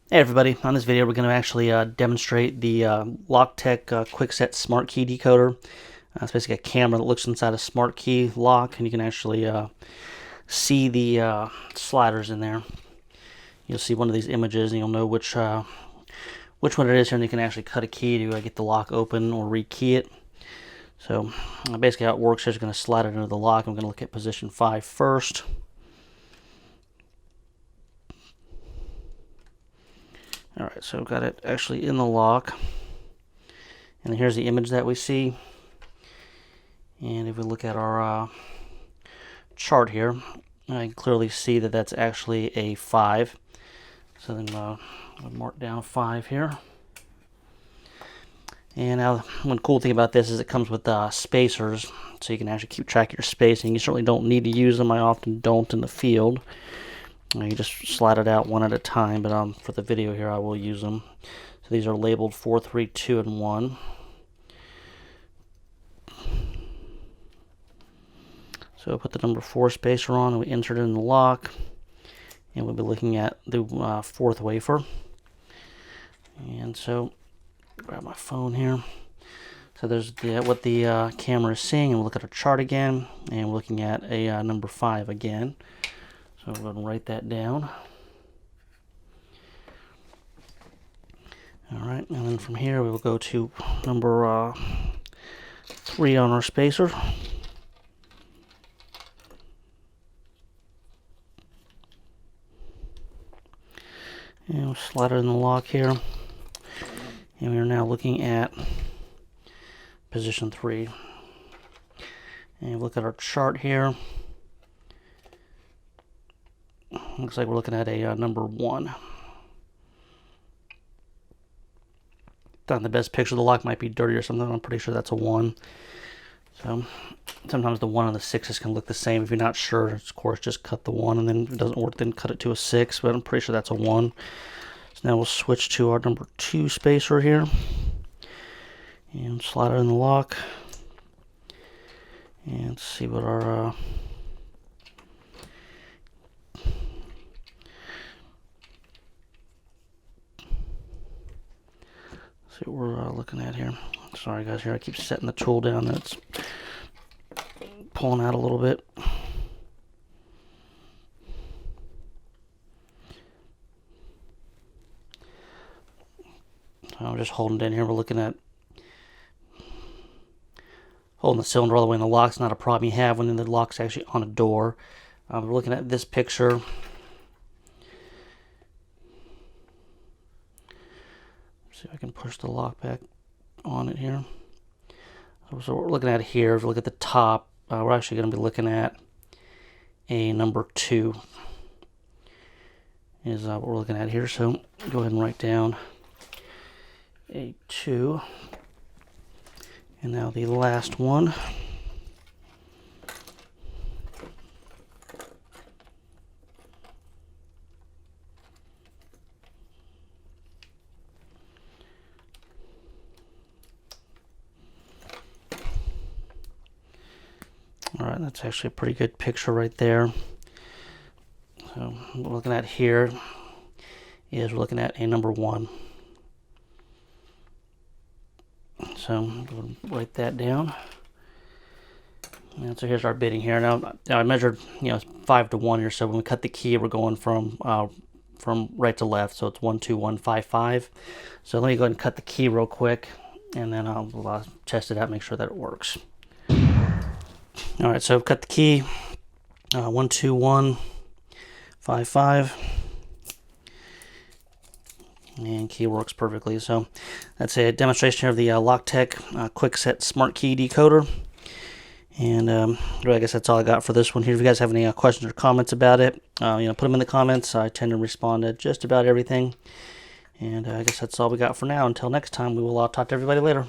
Hey everybody, on this video we're going to actually demonstrate the Locktech Kwikset Smartkey decoder. It's basically a camera that looks inside a Smartkey lock, and you can actually see the sliders in there. You'll see one of these images and you'll know which one it is here, and you can actually cut a key to get the lock open or rekey it. So basically how it works is you're going to slide it into the lock. I'm going to look at position 5 first. Alright, so I've got it actually in the lock. And here's the image that we see. And if we look at our chart here, I can clearly see that that's actually a 5. So then I'll mark down a 5 here. And now one cool thing about this is it comes with spacers, so you can actually keep track of your spacing. You certainly don't need to use them. I often don't in the field. You just slide it out one at a time, but for the video here I will use them. So these are labeled 4, 3, 2, and 1. So we'll put the number 4 spacer on and we insert it in the lock. And we'll be looking at the 4th wafer. And so, grab my phone here. So there's what the camera is seeing, and we'll look at our chart again. And we're looking at a number 5 again. So we'll go ahead and write that down. Alright, and then from here we will go to number 3 on our spacer. And we'll slide it in the lock here. And we are now looking at position 3. And look at our chart here. Looks like we're looking at a number 1. Not the best picture. The lock might be dirty or something. I'm pretty sure that's a 1. So sometimes the 1 and the 6s can look the same. If you're not sure, of course, just cut the 1, and then if it doesn't work, then cut it to a 6. But I'm pretty sure that's a 1. So now we'll switch to our number 2 spacer here. And slide it in the lock. And see what our see what we're looking at here. Sorry guys, here I keep setting the tool down. That's pulling out a little bit. So I'm just holding it in here. We're looking at holding the cylinder all the way in the lock's not a problem you have when the lock's actually on a door. We're looking at this picture. See if I can push the lock back on it here. So what we're looking at here, if you look at the top, we're actually going to be looking at a number 2 is what we're looking at here. So go ahead and write down a 2. And now the last one. Alright, that's actually a pretty good picture right there. So what we're looking at here is we're looking at a number 1. So we'll write that down. And so here's our bitting here. Now I measured 5 to 1 here, so when we cut the key we're going from right to left, so it's 1, 2, 1, 5, 5. So let me go ahead and cut the key real quick, and then I'll test it out, make sure that it works. Alright, so I've cut the key, 1, 2, 1, 5, 5, and key works perfectly. So that's a demonstration of the Locktech Kwikset Smartkey decoder. And I guess that's all I got for this one here. If you guys have any questions or comments about it, put them in the comments. I tend to respond to just about everything. And I guess that's all we got for now. Until next time, we will talk to everybody later.